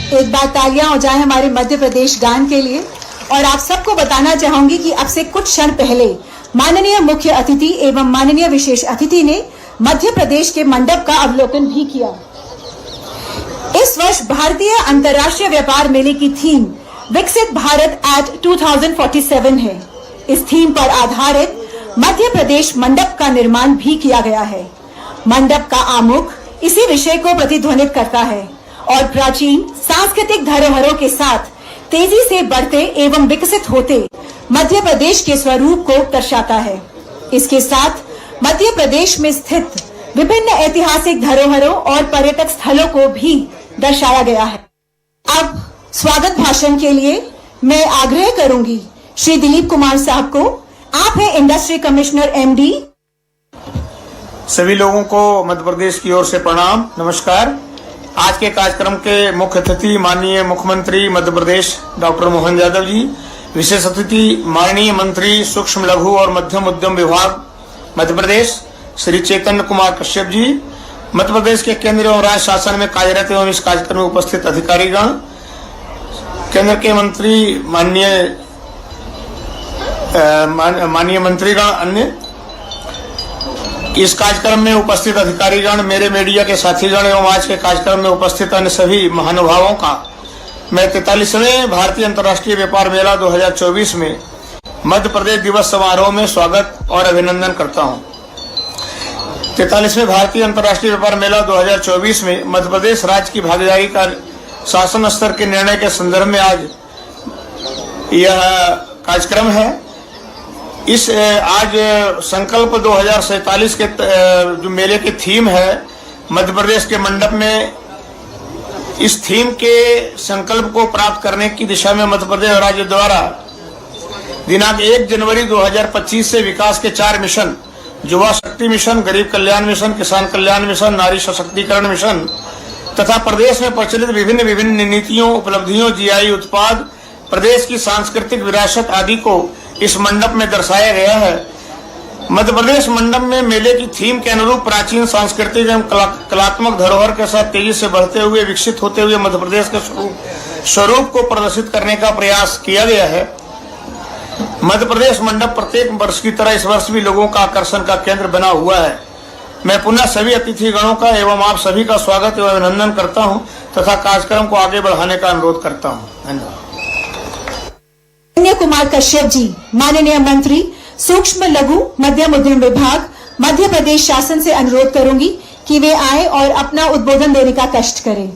एक बार तालियां हो जाए हमारे मध्य प्रदेश गान के लिए। और आप सबको बताना चाहूंगी कि अब से कुछ क्षण पहले माननीय मुख्य अतिथि एवं माननीय विशेष अतिथि ने मध्य प्रदेश के मंडप का अवलोकन भी किया। इस वर्ष भारतीय अंतर्राष्ट्रीय व्यापार मेले की थीम विकसित भारत एट 2047 है। इस थीम पर आधारित मध्य प्रदेश मंडप का निर्माण भी किया गया है। मंडप का आमुख इसी विषय को प्रतिध्वनित करता है और प्राचीन सांस्कृतिक धरोहरों के साथ तेजी से बढ़ते एवं विकसित होते मध्य प्रदेश के स्वरूप को दर्शाता है। इसके साथ मध्य प्रदेश में स्थित विभिन्न ऐतिहासिक धरोहरों और पर्यटक स्थलों को भी दर्शाया गया है। अब स्वागत भाषण के लिए मैं आग्रह करूंगी श्री दिलीप कुमार साहब को। आप हैं इंडस्ट्री कमिश्नर एमडी। सभी लोगों को मध्य प्रदेश की ओर से प्रणाम, नमस्कार। आज के कार्यक्रम के मुख्य अतिथि माननीय मुख्यमंत्री मध्य प्रदेश डॉक्टर मोहन यादव जी, विशेष अतिथि माननीय मंत्री सूक्ष्म लघु और मध्यम उद्यम विभाग मध्य प्रदेश श्री चैतन्य कुमार कश्यप जी, मध्य प्रदेश के केंद्र एवं राज्य शासन में कार्यरत एवं इस कार्यक्रम में उपस्थित अधिकारीगण, केंद्र के मंत्री माननीय मंत्रीगण, अन्य इस कार्यक्रम में उपस्थित अधिकारीगण, मेरे मीडिया के साथीगण एवं आज के कार्यक्रम में उपस्थित अन्य सभी महानुभावों का मैं 43वें भारतीय अंतर्राष्ट्रीय व्यापार मेला 2024 में मध्य प्रदेश दिवस समारोह में स्वागत और अभिनंदन करता हूं। 43वें भारतीय अंतर्राष्ट्रीय व्यापार मेला 2024 में मध्य प्रदेश राज्य की भागीदारी का शासन स्तर के निर्णय के संदर्भ में आज यह कार्यक्रम है। इस आज संकल्प 2047 के जो मेले की थीम है मध्य प्रदेश के मंडप में, इस थीम के संकल्प को प्राप्त करने की दिशा में मध्य प्रदेश राज्य द्वारा दिनांक 1 जनवरी 2025 से विकास के 4 मिशन, युवा शक्ति मिशन, गरीब कल्याण मिशन, किसान कल्याण मिशन, नारी सशक्तिकरण मिशन तथा प्रदेश में प्रचलित विभिन्न नीतियों, उपलब्धियों, जीआई उत्पाद, प्रदेश की सांस्कृतिक विरासत आदि को इस मंडप में दर्शाया गया है। मध्य प्रदेश मंडप में मेले की थीम के अनुरूप प्राचीन सांस्कृतिक एवं कलात्मक धरोहर के साथ तेजी से बढ़ते हुए विकसित होते हुए मध्य प्रदेश के स्वरूप को प्रदर्शित करने का प्रयास किया गया है। मध्य प्रदेश मंडप प्रत्येक वर्ष की तरह इस वर्ष भी लोगों का आकर्षण का केंद्र बना हुआ है। मैं पुनः सभी अतिथिगणों का एवं आप सभी का स्वागत एवं अभिनंदन करता हूं तथा कार्यक्रम को आगे बढ़ाने का अनुरोध करता हूं। धन्यवाद। कुमार कश्यप जी, माननीय मंत्री सूक्ष्म लघु मध्यम उद्यम विभाग मध्य प्रदेश शासन से अनुरोध करूंगी कि वे आए और अपना उद्बोधन देने का कष्ट करें।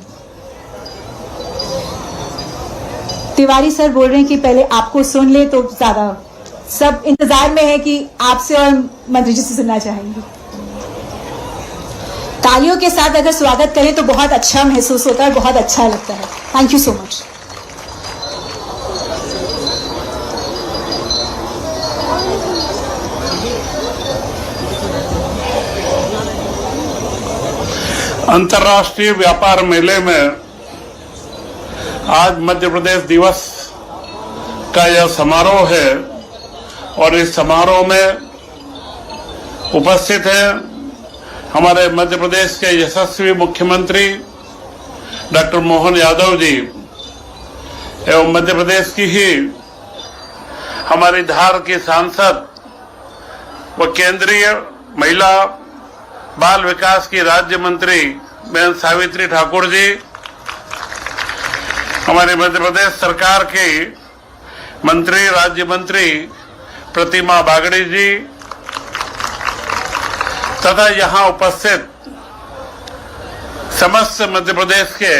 तिवारी सर बोल रहे हैं कि पहले आपको सुन ले, तो ज्यादा सब इंतजार में है कि आपसे और मंत्री जी से सुनना चाहेंगे। तालियों के साथ अगर स्वागत करें तो बहुत अच्छा महसूस होता है, बहुत अच्छा लगता है। Thank you so much. अंतर्राष्ट्रीय व्यापार मेले में आज मध्य प्रदेश दिवस का यह समारोह है और इस समारोह में उपस्थित हैं हमारे मध्य प्रदेश के यशस्वी मुख्यमंत्री डॉक्टर मोहन यादव जी एवं मध्य प्रदेश की ही हमारी धार की सांसद व केंद्रीय महिला बाल विकास की राज्य मंत्री बहन सावित्री ठाकुर जी, हमारे मध्य प्रदेश सरकार के मंत्री राज्य मंत्री प्रतिमा बागड़ी जी तथा यहाँ उपस्थित समस्त मध्य प्रदेश के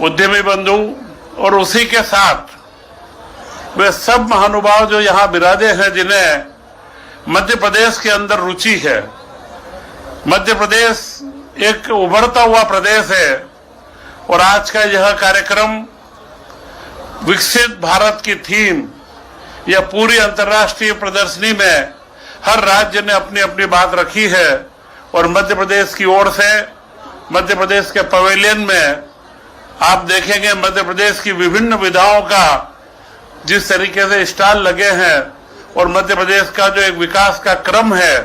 उद्यमी बंधु और उसी के साथ वे सब महानुभाव जो यहाँ विराजे हैं, जिन्हें मध्य प्रदेश के अंदर रुचि है। मध्य प्रदेश एक उभरता हुआ प्रदेश है और आज का यह कार्यक्रम विकसित भारत की थीम यह पूरी अंतर्राष्ट्रीय प्रदर्शनी में हर राज्य ने अपनी अपनी बात रखी है और मध्य प्रदेश की ओर से मध्य प्रदेश के पवेलियन में आप देखेंगे मध्य प्रदेश की विभिन्न विधाओं का जिस तरीके से स्टॉल लगे हैं और मध्य प्रदेश का जो एक विकास का क्रम है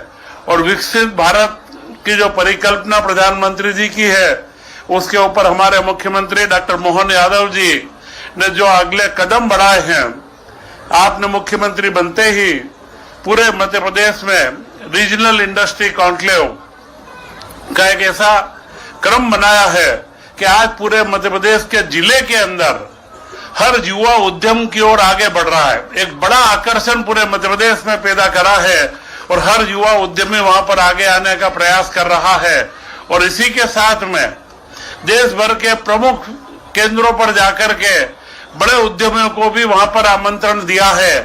और विकसित भारत की जो परिकल्पना प्रधानमंत्री जी की है उसके ऊपर हमारे मुख्यमंत्री डॉक्टर मोहन यादव जी ने जो अगले कदम बढ़ाए हैं, आपने मुख्यमंत्री बनते ही पूरे मध्य प्रदेश में रीजनल इंडस्ट्री कॉन्क्लेव का एक ऐसा क्रम बनाया है कि आज पूरे मध्य प्रदेश के जिले के अंदर हर युवा उद्यम की ओर आगे बढ़ रहा है। एक बड़ा आकर्षण पूरे मध्य प्रदेश में पैदा करा है और हर युवा उद्यमी वहां पर आगे आने का प्रयास कर रहा है। और इसी के साथ में देश भर के प्रमुख केंद्रों पर जाकर के बड़े उद्यमियों को भी वहां पर आमंत्रण दिया है।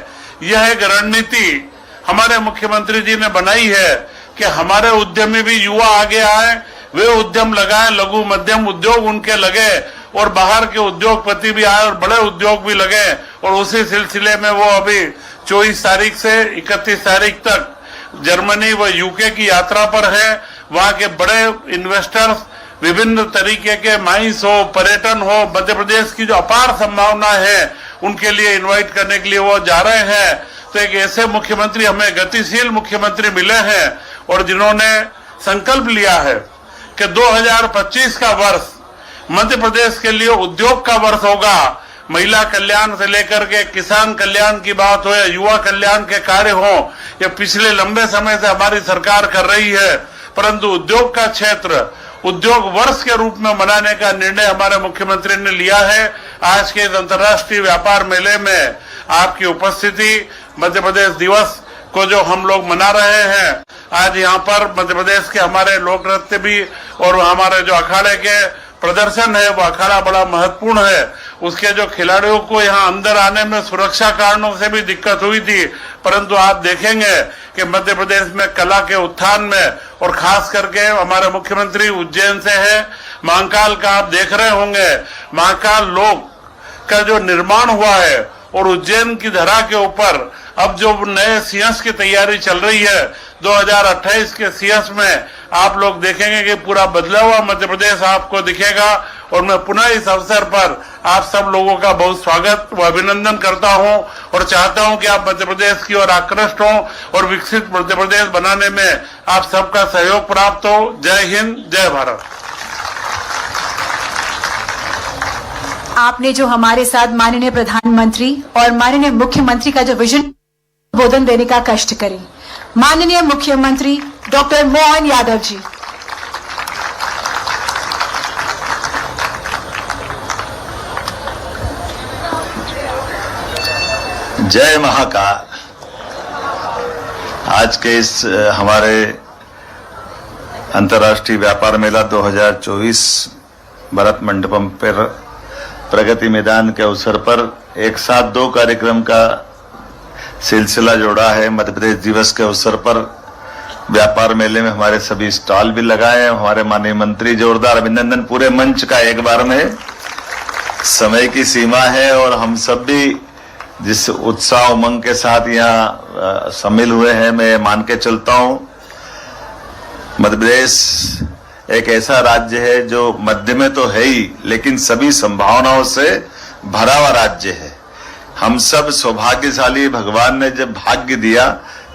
यह एक रणनीति हमारे मुख्यमंत्री जी ने बनाई है कि हमारे उद्यमी भी युवा आगे आए, वे उद्यम लगाएं, लघु मध्यम उद्योग उनके लगे और बाहर के उद्योगपति भी आए और बड़े उद्योग भी लगे। और उसी सिलसिले में वो अभी 24 तारीख से 31 तारीख तक जर्मनी व यूके की यात्रा पर है। वहां के बड़े इन्वेस्टर्स, विभिन्न तरीके के माइंस हो, पर्यटन हो, मध्य प्रदेश की जो अपार संभावना है उनके लिए इनवाइट करने के लिए वो जा रहे हैं। तो एक ऐसे मुख्यमंत्री, हमें गतिशील मुख्यमंत्री मिले हैं और जिन्होंने संकल्प लिया है कि 2025 का वर्ष मध्य प्रदेश के लिए उद्योग का वर्ष होगा। महिला कल्याण से लेकर के किसान कल्याण की बात हो या युवा कल्याण के कार्य हो, ये पिछले लंबे समय से हमारी सरकार कर रही है। परंतु उद्योग का क्षेत्र उद्योग वर्ष के रूप में मनाने का निर्णय हमारे मुख्यमंत्री ने लिया है। आज के इस अंतर्राष्ट्रीय व्यापार मेले में आपकी उपस्थिति, मध्य प्रदेश दिवस को जो हम लोग मना रहे हैं, आज यहाँ पर मध्य प्रदेश के हमारे लोक नृत्य भी और हमारे जो अखाड़े के प्रदर्शन है, वो अखाड़ा बड़ा महत्वपूर्ण है। उसके जो खिलाड़ियों को यहाँ अंदर आने में सुरक्षा कारणों से भी दिक्कत हुई थी, परंतु आप देखेंगे कि मध्य प्रदेश में कला के उत्थान में और खास करके हमारे मुख्यमंत्री उज्जैन से है। महाकाल का आप देख रहे होंगे, महाकाल लोक का जो निर्माण हुआ है और उज्जैन की धरा के ऊपर अब जो नए सीएस की तैयारी चल रही है, 2028 के सीएस में आप लोग देखेंगे कि पूरा बदला हुआ मध्य प्रदेश आपको दिखेगा। और मैं पुनः इस अवसर पर आप सब लोगों का बहुत स्वागत व अभिनंदन करता हूं और चाहता हूं कि आप मध्य प्रदेश की ओर आकृष्ट हों और विकसित मध्य प्रदेश बनाने में आप सबका सहयोग प्राप्त हो। जय हिंद, जय भारत। आपने जो हमारे साथ माननीय प्रधानमंत्री और माननीय मुख्यमंत्री का जो विजन बोधन देने का कष्ट करें, माननीय मुख्यमंत्री डॉक्टर मोहन यादव जी। जय महाकाल। आज के इस हमारे अंतर्राष्ट्रीय व्यापार मेला 2024 भरत मंडपम पर प्रगति मैदान के अवसर पर एक साथ 2 कार्यक्रम का सिलसिला जोड़ा है। मध्य प्रदेश दिवस के अवसर पर व्यापार मेले में हमारे सभी स्टॉल भी लगाए हैं। हमारे माननीय मंत्री, जोरदार अभिनंदन पूरे मंच का एक बार में। समय की सीमा है और हम सब भी जिस उत्साह उमंग के साथ यहाँ शामिल हुए हैं, मैं मान के चलता हूँ मध्य प्रदेश एक ऐसा राज्य है जो मध्य में तो है ही, लेकिन सभी संभावनाओं से भरा हुआ राज्य है। हम सब सौभाग्यशाली, भगवान ने जब भाग्य दिया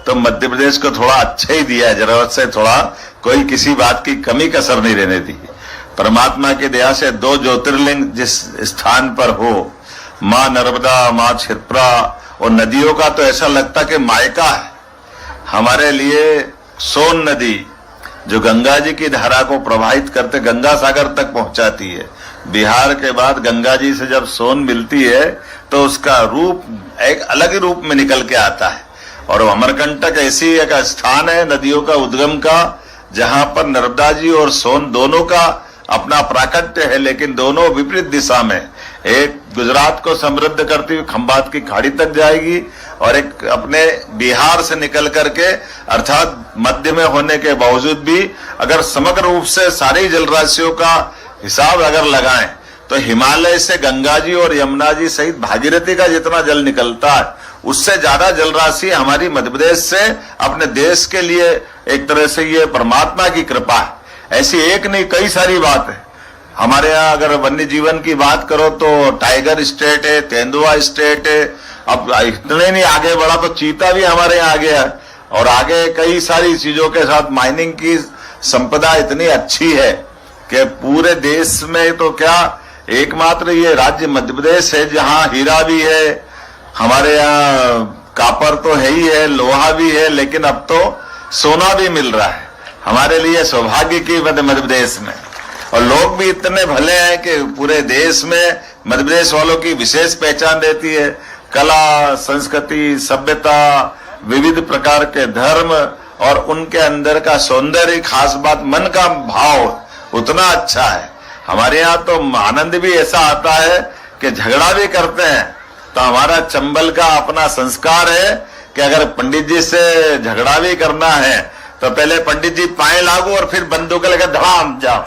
तो मध्य प्रदेश को थोड़ा अच्छा ही दिया है, जरूरत से थोड़ा कोई किसी बात की कमी कसर नहीं रहने दी। परमात्मा की दया से 2 ज्योतिर्लिंग जिस स्थान पर हो, माँ नर्मदा, माँ क्षिप्रा और नदियों का तो ऐसा लगता कि मायका है हमारे लिए। सोन नदी जो गंगा जी की धारा को प्रवाहित करते गंगा सागर तक पहुंचाती है। बिहार के बाद गंगा जी से जब सोन मिलती है तो उसका रूप एक अलग ही रूप में निकल के आता है। और अमरकंटक ऐसी एक स्थान है नदियों का उद्गम का, जहां पर नर्मदा जी और सोन दोनों का अपना प्राकट्य है, लेकिन दोनों विपरीत दिशा में। एक गुजरात को समृद्ध करती हुई खंभात की खाड़ी तक जाएगी और एक अपने बिहार से निकल करके, अर्थात मध्य में होने के बावजूद भी अगर समग्र रूप से सारी जलराशियों का हिसाब अगर लगाएं तो हिमालय से गंगा जी और यमुना जी सहित भागीरथी का जितना जल निकलता है उससे ज्यादा जलराशि हमारी मध्य प्रदेश से अपने देश के लिए एक तरह से ये परमात्मा की कृपा है। ऐसी एक नहीं कई सारी बात है। हमारे यहाँ अगर वन्य जीवन की बात करो तो टाइगर स्टेट है, तेंदुआ स्टेट है। अब इतने नहीं आगे बढ़ा तो चीता भी हमारे यहाँ आ गया है और आगे कई सारी चीजों के साथ माइनिंग की संपदा इतनी अच्छी है कि पूरे देश में तो क्या एकमात्र ये राज्य मध्य प्रदेश है जहां हीरा भी है, हमारे यहाँ कापर तो है ही है, लोहा भी है, लेकिन अब तो सोना भी मिल रहा है। हमारे लिए सौभाग्य की मध्य प्रदेश में, और लोग भी इतने भले हैं कि पूरे देश में मध्य प्रदेश वालों की विशेष पहचान रहती है। कला, संस्कृति, सभ्यता, विविध प्रकार के धर्म और उनके अंदर का सौंदर्य, खास बात मन का भाव उतना अच्छा है। हमारे यहाँ तो आनंद भी ऐसा आता है कि झगड़ा भी करते हैं तो हमारा चंबल का अपना संस्कार है कि अगर पंडित जी से झगड़ा भी करना है तो पहले पंडित जी पाए लागू और फिर बंदूक लेकर धड़ाम जाओ।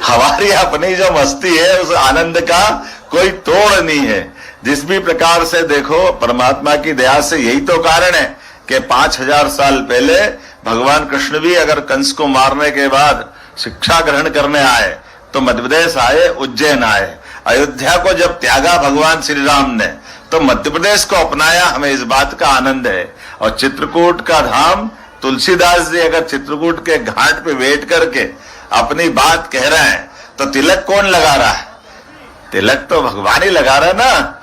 हमारी अपनी जो मस्ती है उस आनंद का कोई तोड़ नहीं है। जिस भी प्रकार से देखो, परमात्मा की दया से यही तो कारण है कि 5000 साल पहले भगवान कृष्ण भी अगर कंस को मारने के बाद शिक्षा ग्रहण करने आए तो मध्य प्रदेश आए, उज्जैन आए। अयोध्या को जब त्यागा भगवान श्री राम ने तो मध्य प्रदेश को अपनाया। हमें इस बात का आनंद है। और चित्रकूट का धाम, तुलसीदास जी अगर चित्रकूट के घाट पे बैठ करके अपनी बात कह रहे हैं तो तिलक कौन लगा रहा है? तिलक तो भगवान ही लगा रहा है ना।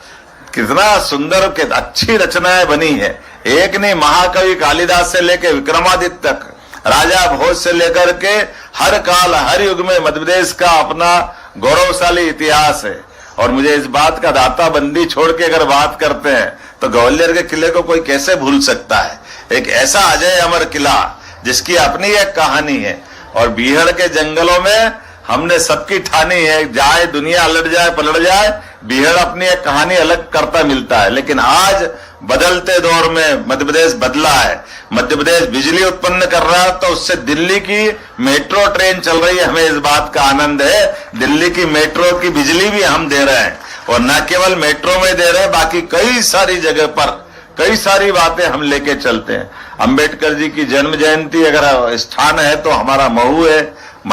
कितना सुंदर के अच्छी रचनाएं बनी है। एक नहीं, महाकवि कालिदास से लेकर विक्रमादित्य तक, राजा भोज से लेकर के हर काल हर युग में मध्य प्रदेश का अपना गौरवशाली इतिहास है। और मुझे इस बात का दाता बंदी छोड़ के अगर बात करते हैं तो ग्वालियर के किले को कोई कैसे भूल सकता है? एक ऐसा अजय अमर किला जिसकी अपनी एक कहानी है। और बीहड़ के जंगलों में हमने सबकी ठानी है, जाए दुनिया अलट जाए पलट जाए, बीहड़ अपनी एक कहानी अलग करता मिलता है। लेकिन आज बदलते दौर में मध्य प्रदेश बदला है। मध्य प्रदेश बिजली उत्पन्न कर रहा है तो उससे दिल्ली की मेट्रो ट्रेन चल रही है। हमें इस बात का आनंद है। दिल्ली की मेट्रो की बिजली भी हम दे रहे हैं, और न केवल मेट्रो में दे रहे हैं, बाकी कई सारी जगह पर कई सारी बातें हम लेके चलते हैं। अंबेडकर जी की जन्म जयंती अगर स्थान है तो हमारा महू है।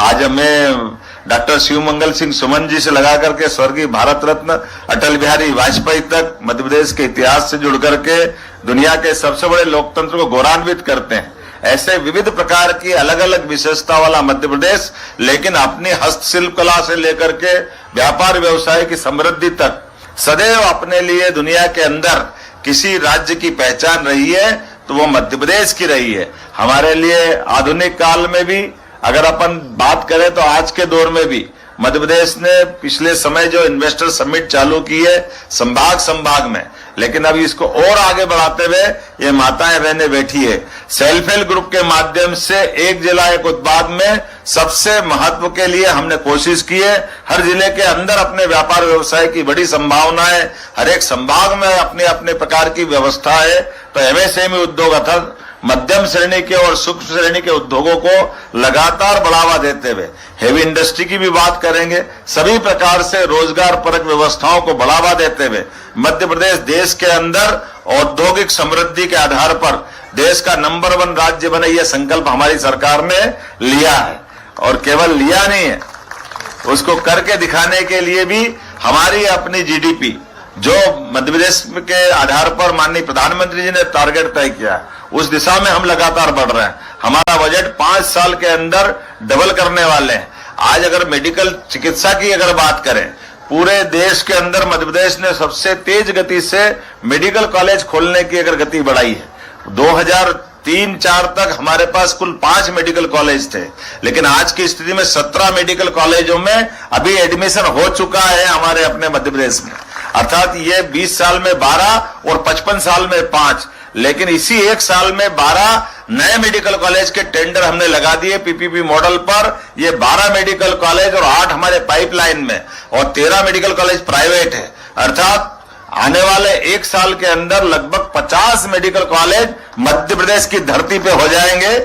आज हमें डॉक्टर शिव मंगल सिंह सुमन जी से लगा करके स्वर्गीय भारत रत्न अटल बिहारी वाजपेयी तक मध्य प्रदेश के इतिहास से जुड़ करके दुनिया के सबसे बड़े लोकतंत्र को गौरवान्वित करते हैं। ऐसे विविध प्रकार की अलग अलग विशेषता वाला मध्य प्रदेश, लेकिन अपनी हस्तशिल्प कला से लेकर के व्यापार व्यवसाय की समृद्धि तक सदैव अपने लिए दुनिया के अंदर किसी राज्य की पहचान रही है तो वो मध्य प्रदेश की रही है। हमारे लिए आधुनिक काल में भी अगर अपन बात करें तो आज के दौर में भी मध्य प्रदेश ने पिछले समय जो इन्वेस्टर समिट चालू की है संभाग में, लेकिन अभी इसको और आगे बढ़ाते हुए ये माताएं बहनें बैठी है। सेल्फ हेल्प ग्रुप के माध्यम से एक जिला एक उत्पाद में सबसे महत्व के लिए हमने कोशिश की है। हर जिले के अंदर अपने व्यापार व्यवसाय की बड़ी संभावना है। हर एक संभाग में अपने अपने प्रकार की व्यवस्था है। तो एमएसएमई उद्योग अर्थात मध्यम श्रेणी के और सूक्ष्म श्रेणी के उद्योगों को लगातार बढ़ावा देते हुए हेवी इंडस्ट्री की भी बात करेंगे। सभी प्रकार से रोजगार परक व्यवस्थाओं को बढ़ावा देते हुए मध्य प्रदेश देश के अंदर औद्योगिक समृद्धि के आधार पर देश का नंबर 1 राज्य बने, यह संकल्प हमारी सरकार ने लिया है। और केवल लिया नहीं है, उसको करके दिखाने के लिए भी हमारी अपनी जीडीपी जो मध्य प्रदेश के आधार पर माननीय प्रधानमंत्री जी ने टारगेट तय किया है, उस दिशा में हम लगातार बढ़ रहे हैं। हमारा बजट 5 साल के अंदर डबल करने वाले हैं। आज अगर मेडिकल चिकित्सा की अगर बात करें, पूरे देश के अंदर मध्य प्रदेश ने सबसे तेज गति से मेडिकल कॉलेज खोलने की अगर गति बढ़ाई है। 2003-4 तक हमारे पास कुल 5 मेडिकल कॉलेज थे, लेकिन आज की स्थिति में 17 मेडिकल कॉलेजों में अभी एडमिशन हो चुका है हमारे अपने मध्य प्रदेश में। अर्थात ये 20 साल में 12 और 55 साल में 5, लेकिन इसी एक साल में 12 नए मेडिकल कॉलेज के टेंडर हमने लगा दिए पीपीपी मॉडल पर। ये 12 मेडिकल कॉलेज और 8 हमारे पाइपलाइन में और 13 मेडिकल कॉलेज प्राइवेट है। अर्थात आने वाले एक साल के अंदर लगभग 50 मेडिकल कॉलेज मध्य प्रदेश की धरती पे हो जाएंगे।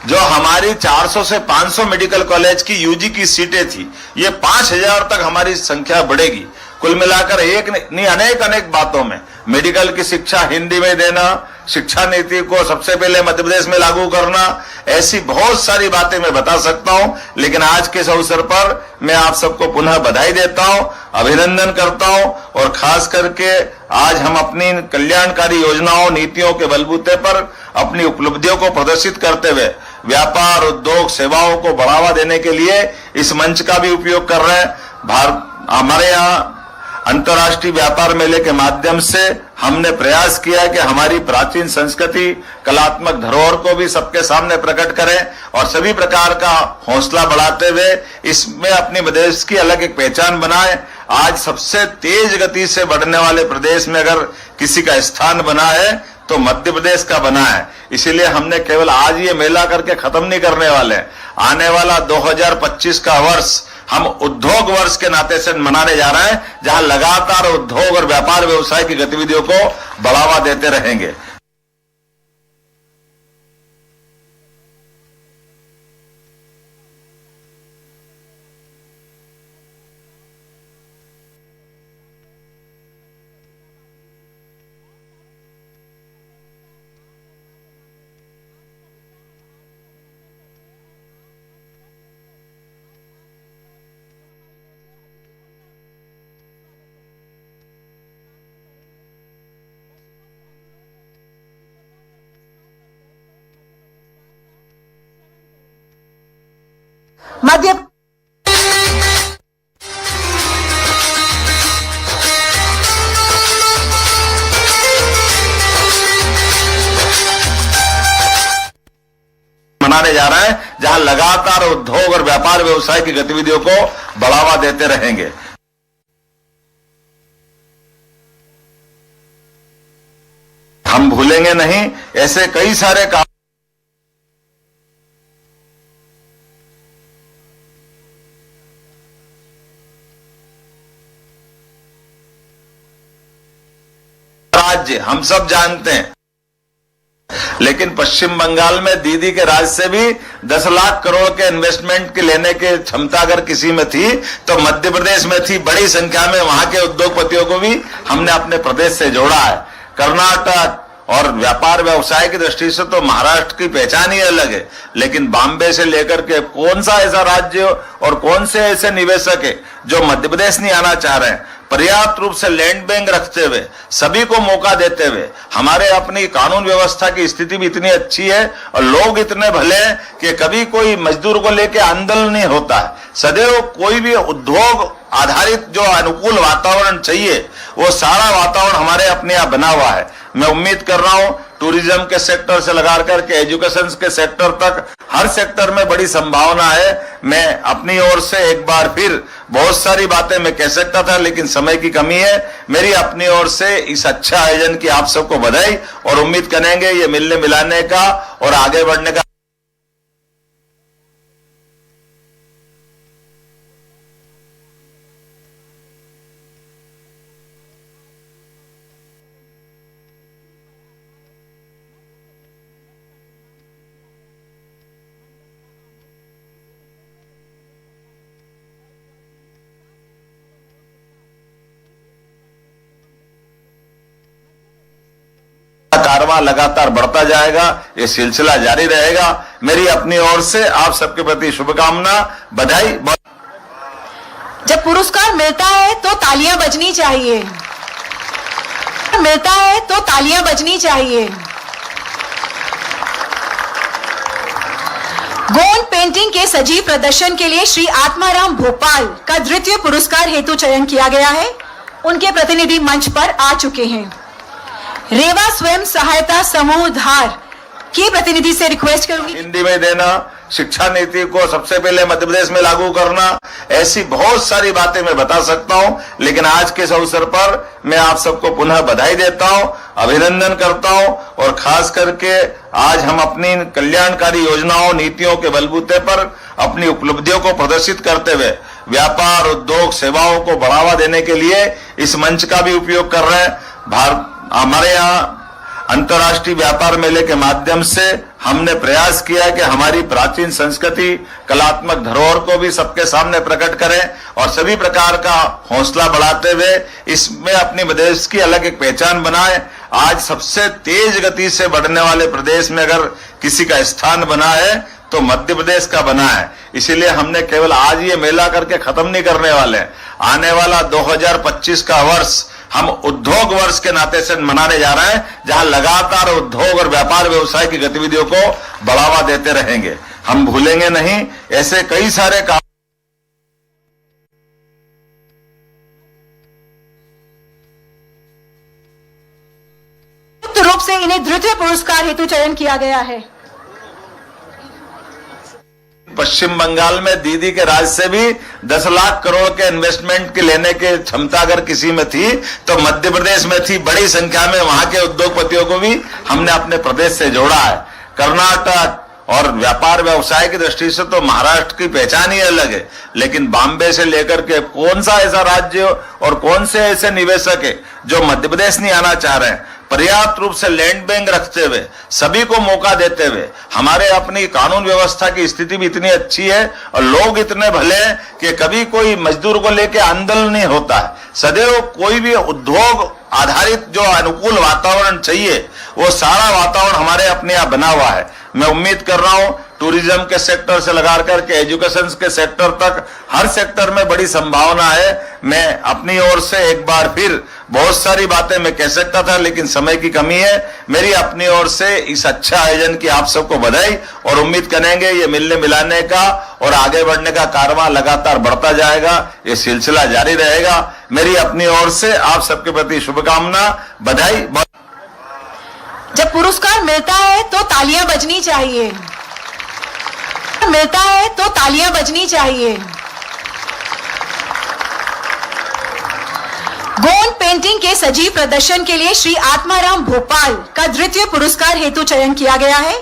जो हमारी 400 से 500 मेडिकल कॉलेज की यूजी की सीटें थी, ये 5000 तक हमारी संख्या बढ़ेगी। कुल मिलाकर एक नहीं अनेक बातों में मेडिकल की शिक्षा हिंदी में देना, शिक्षा नीति को सबसे पहले मध्य प्रदेश में लागू करना, ऐसी बहुत सारी बातें मैं बता सकता हूं। लेकिन आज के इस अवसर पर मैं आप सबको पुनः बधाई देता हूं, अभिनंदन करता हूं। और खास करके आज हम अपनी कल्याणकारी योजनाओं नीतियों के बलबूते पर अपनी उपलब्धियों को प्रदर्शित करते हुए व्यापार, उद्योग, सेवाओं को बढ़ावा देने के लिए इस मंच का भी उपयोग कर रहे हैं। हमारे यहाँ अंतर्राष्ट्रीय व्यापार मेले के माध्यम से हमने प्रयास किया है कि हमारी प्राचीन संस्कृति, कलात्मक धरोहर को भी सबके सामने प्रकट करें और सभी प्रकार का हौसला बढ़ाते हुए इसमें अपनी प्रदेश की अलग एक पहचान बनाएं। आज सबसे तेज गति से बढ़ने वाले प्रदेश में अगर किसी का स्थान बना है तो मध्य प्रदेश का बना है। इसीलिए हमने केवल आज ये मेला करके खत्म नहीं करने वाले। आने वाला 2025 का वर्ष हम उद्योग वर्ष के नाते से मनाने जा रहे हैं, जहां लगातार उद्योग और व्यापार व्यवसाय की गतिविधियों को बढ़ावा देते रहेंगे। मध्य मनाने जा रहे हैं, जहां लगातार उद्योग और व्यापार व्यवसाय की गतिविधियों को बढ़ावा देते रहेंगे। हम भूलेंगे नहीं ऐसे कई सारे काम राज्य हम सब जानते हैं, लेकिन पश्चिम बंगाल में दीदी के राज से भी 10 लाख करोड़ के इन्वेस्टमेंट की लेने की क्षमता अगर किसी में थी तो मध्य प्रदेश में थी। बड़ी संख्या में वहां के उद्योगपतियों को भी हमने अपने प्रदेश से जोड़ा है। कर्नाटक और व्यापार व्यवसाय की दृष्टि से तो महाराष्ट्र की पहचान ही अलग है, लेकिन बॉम्बे से लेकर के कौन सा ऐसा राज्य और कौन से ऐसे निवेशक है जो मध्य प्रदेश नहीं आना चाह रहे हैं। पर्याप्त रूप से लैंड बैंक रखते हुए, सभी को मौका देते हुए, हमारे अपनी कानून व्यवस्था की स्थिति भी इतनी अच्छी है और लोग इतने भले हैं कि कभी कोई मजदूर को लेकर आंदोलन नहीं होता है। सदैव कोई भी उद्योग आधारित जो अनुकूल वातावरण चाहिए वो सारा वातावरण हमारे अपने यहाँ बना हुआ है। मैं उम्मीद कर रहा हूं टूरिज्म के सेक्टर से लगा करके एजुकेशन के सेक्टर तक हर सेक्टर में बड़ी संभावना है। मैं अपनी ओर से एक बार फिर बहुत सारी बातें मैं कह सकता था, लेकिन समय की कमी है। मेरी अपनी ओर से इस अच्छा आयोजन की आप सबको बधाई और उम्मीद करेंगे ये मिलने मिलाने का और आगे बढ़ने का कारवां लगातार बढ़ता जाएगा। ये सिलसिला जारी रहेगा। मेरी अपनी ओर से आप सबके प्रति शुभकामना, बधाई। जब पुरस्कार मिलता है तो तालियां बजनी चाहिए, मिलता है तो तालियां बजनी चाहिए। गोंड पेंटिंग के सजीव प्रदर्शन के लिए श्री आत्माराम भोपाल का द्वितीय पुरस्कार हेतु चयन किया गया है। उनके प्रतिनिधि मंच पर आ चुके हैं। रेवा स्वयं सहायता समूह धार के प्रतिनिधि से रिक्वेस्ट करूंगी हिंदी में देना, शिक्षा नीति को सबसे पहले मध्य प्रदेश में लागू करना, ऐसी बहुत सारी बातें मैं बता सकता हूं, लेकिन आज के इस अवसर पर मैं आप सबको पुनः बधाई देता हूं, अभिनंदन करता हूं और खास करके आज हम अपनी कल्याणकारी योजनाओं, नीतियों के बलबूते पर अपनी उपलब्धियों को प्रदर्शित करते हुए व्यापार, उद्योग, सेवाओं को बढ़ावा देने के लिए इस मंच का भी उपयोग कर रहे हैं। हमारे यहाँ अंतर्राष्ट्रीय व्यापार मेले के माध्यम से हमने प्रयास किया है कि हमारी प्राचीन संस्कृति, कलात्मक धरोहर को भी सबके सामने प्रकट करें और सभी प्रकार का हौसला बढ़ाते हुए इसमें अपनी प्रदेश की अलग एक पहचान बनाएं। आज सबसे तेज गति से बढ़ने वाले प्रदेश में अगर किसी का स्थान बना है तो मध्य प्रदेश का बना है। इसीलिए हमने केवल आज ये मेला करके खत्म नहीं करने वाले। आने वाला 2025 का वर्ष हम उद्योग वर्ष के नाते से मनाने जा रहे हैं, जहां लगातार उद्योग और व्यापार व्यवसाय की गतिविधियों को बढ़ावा देते रहेंगे। हम भूलेंगे नहीं ऐसे कई सारे काम। रूप से इन्हें द्वितीय पुरस्कार हेतु चयन किया गया है। पश्चिम बंगाल में दीदी के राज से भी 10 लाख करोड़ के इन्वेस्टमेंट की लेने की क्षमता अगर किसी में थी तो मध्य प्रदेश में थी। बड़ी संख्या में वहां के उद्योगपतियों को भी हमने अपने प्रदेश से जोड़ा है। कर्नाटक और व्यापार व्यवसाय की दृष्टि से तो महाराष्ट्र की पहचान ही अलग है, लेकिन बॉम्बे से लेकर के कौन सा ऐसा राज्य और कौन से ऐसे निवेशक है जो मध्य प्रदेश नहीं आना चाह रहे हैं। पर्याप्त रूप से लैंड बैंक रखते हुए, सभी को मौका देते हुए, हमारे अपनी कानून व्यवस्था की स्थिति भी इतनी अच्छी है और लोग इतने भले हैं कि कभी कोई मजदूर को लेकर आंदोलन नहीं होता है। सदैव कोई भी उद्योग आधारित जो अनुकूल वातावरण चाहिए वो सारा वातावरण हमारे अपने यहाँ बना हुआ है। मैं उम्मीद कर रहा हूं टूरिज्म के सेक्टर से लगा करके एजुकेशन के सेक्टर तक हर सेक्टर में बड़ी संभावना है। मैं अपनी ओर से एक बार फिर बहुत सारी बातें मैं कह सकता था, लेकिन समय की कमी है। मेरी अपनी ओर से इस अच्छा आयोजन की आप सबको बधाई और उम्मीद करेंगे ये मिलने मिलाने का और आगे बढ़ने का कारवां लगातार बढ़ता जाएगा, ये सिलसिला जारी रहेगा। मेरी अपनी ओर से आप सबके प्रति शुभकामना, बधाई। जब पुरस्कार मिलता है तो तालियां बजनी चाहिए, मिलता है तो तालियां बजनी चाहिए। गोंड पेंटिंग के सजीव प्रदर्शन के लिए श्री आत्माराम भोपाल का द्वितीय पुरस्कार हेतु चयन किया गया है।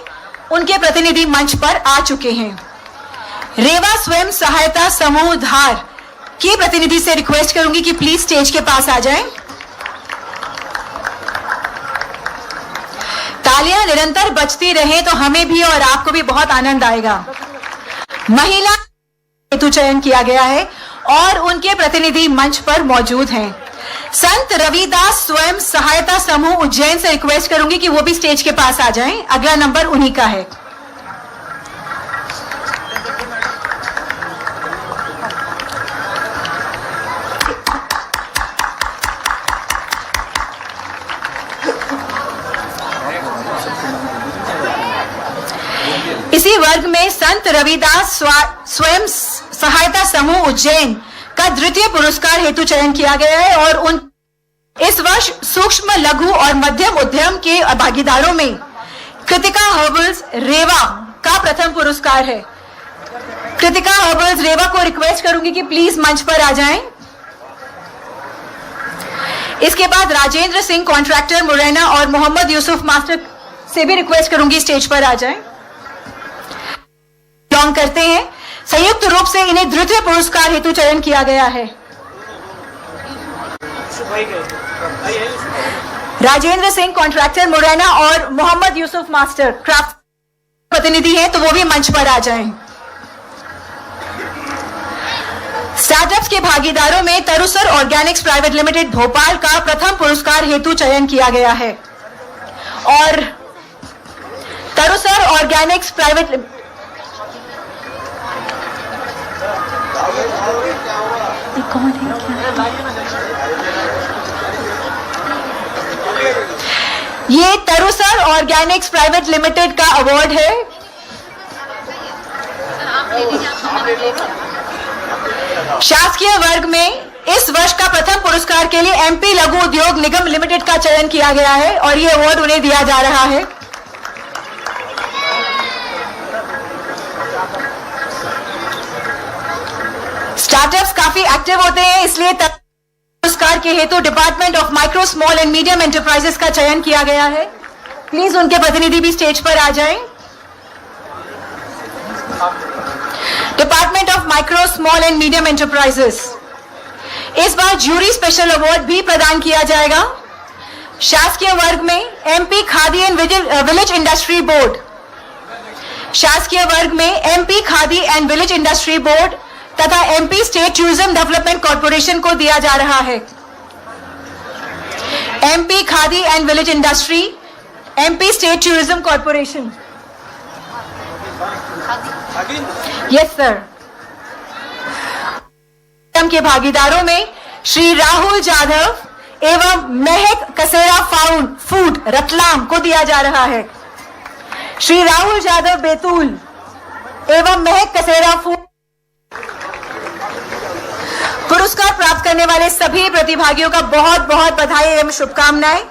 उनके प्रतिनिधि मंच पर आ चुके हैं। रेवा स्वयं सहायता समूह धार की प्रतिनिधि से रिक्वेस्ट करूंगी कि प्लीज स्टेज के पास आ जाएं। तालियां निरंतर बजती रहे तो हमें भी और आपको भी बहुत आनंद आएगा। महिला हेतु चयन किया गया है और उनके प्रतिनिधि मंच पर मौजूद हैं। संत रविदास स्वयं सहायता समूह उज्जैन से रिक्वेस्ट करूंगी कि वो भी स्टेज के पास आ जाएं। अगला नंबर उन्हीं का है। इसी वर्ग में संत रविदास स्वयं सहायता समूह उज्जैन का द्वितीय पुरस्कार हेतु चयन किया गया है और उन इस वर्ष सूक्ष्म लघु और मध्यम उद्यम के भागीदारों में कृतिका हर्बल्स रेवा का प्रथम पुरस्कार है। कृतिका हर्बल्स रेवा को रिक्वेस्ट करूंगी कि प्लीज मंच पर आ जाएं। इसके बाद राजेंद्र सिंह कॉन्ट्रैक्टर मुरैना और मोहम्मद यूसुफ मास्टर से भी रिक्वेस्ट करूंगी स्टेज पर आ जाएं। बिलोंग करते हैं। संयुक्त रूप से इन्हें द्वितीय पुरस्कार हेतु चयन किया गया है। राजेंद्र सिंह कॉन्ट्रैक्टर मुरैना और मोहम्मद यूसुफ मास्टर क्राफ्ट प्रतिनिधि हैं, तो वो भी मंच पर आ जाएं। स्टार्टअप्स के भागीदारों में तरुसर ऑर्गेनिक्स प्राइवेट लिमिटेड भोपाल का प्रथम पुरस्कार हेतु चयन किया गया है और तरुसर ऑर्गेनिक्स प्राइवेट ये तरुसर ऑर्गेनिक्स प्राइवेट लिमिटेड का अवार्ड है। शासकीय वर्ग में इस वर्ष का प्रथम पुरस्कार के लिए एमपी लघु उद्योग निगम लिमिटेड का चयन किया गया है और ये अवार्ड उन्हें दिया जा रहा है। स्टार्टअप्स काफी एक्टिव होते हैं, इसलिए पुरस्कार के हेतु department of micro small and medium enterprises का चयन किया गया है। प्लीज उनके प्रतिनिधि भी स्टेज पर आ जाएं। Department of micro small and medium enterprises, इस बार ज्यूरी स्पेशल अवार्ड भी प्रदान किया जाएगा। शासकीय वर्ग में MP khadi and village industry board, शासकीय वर्ग में MP khadi and village industry board तथा MP state tourism development corporation को दिया जा रहा है। MP khadi and village industry, MP state tourism corporation. Yes sir. के भागीदारों में श्री राहुल जाधव एवं महक कसेरा फूड रतलाम को दिया जा रहा है। श्री राहुल यादव बैतूल एवं महक कसेरा फूड। पुरस्कार प्राप्त करने वाले सभी प्रतिभागियों का बहुत बहुत बधाई एवं शुभकामनाएं।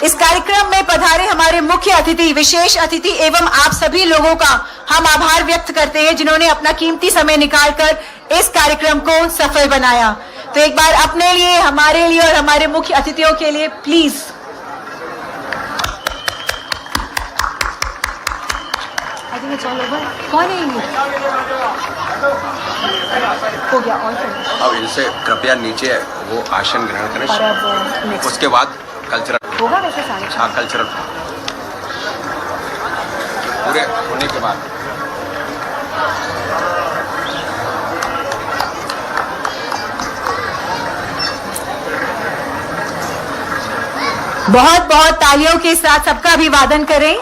इस कार्यक्रम में पधारे हमारे मुख्य अतिथि, विशेष अतिथि एवं आप सभी लोगों का हम आभार व्यक्त करते हैं जिन्होंने अपना कीमती समय निकालकर इस कार्यक्रम को सफल बनाया। तो एक बार अपने लिए, हमारे लिए और हमारे मुख्य अतिथियों के लिए प्लीज। कौन है ये? हो गया और अब इनसे कृपया नीचे वो आसन ग्रहण करें। और अब नेक्स्ट उसके बाद कल्चरल होगा वैसे सारे। हाँ, कल्चरल पूरे होने के बाद बहुत बहुत तालियों के साथ सबका अभिवादन करें।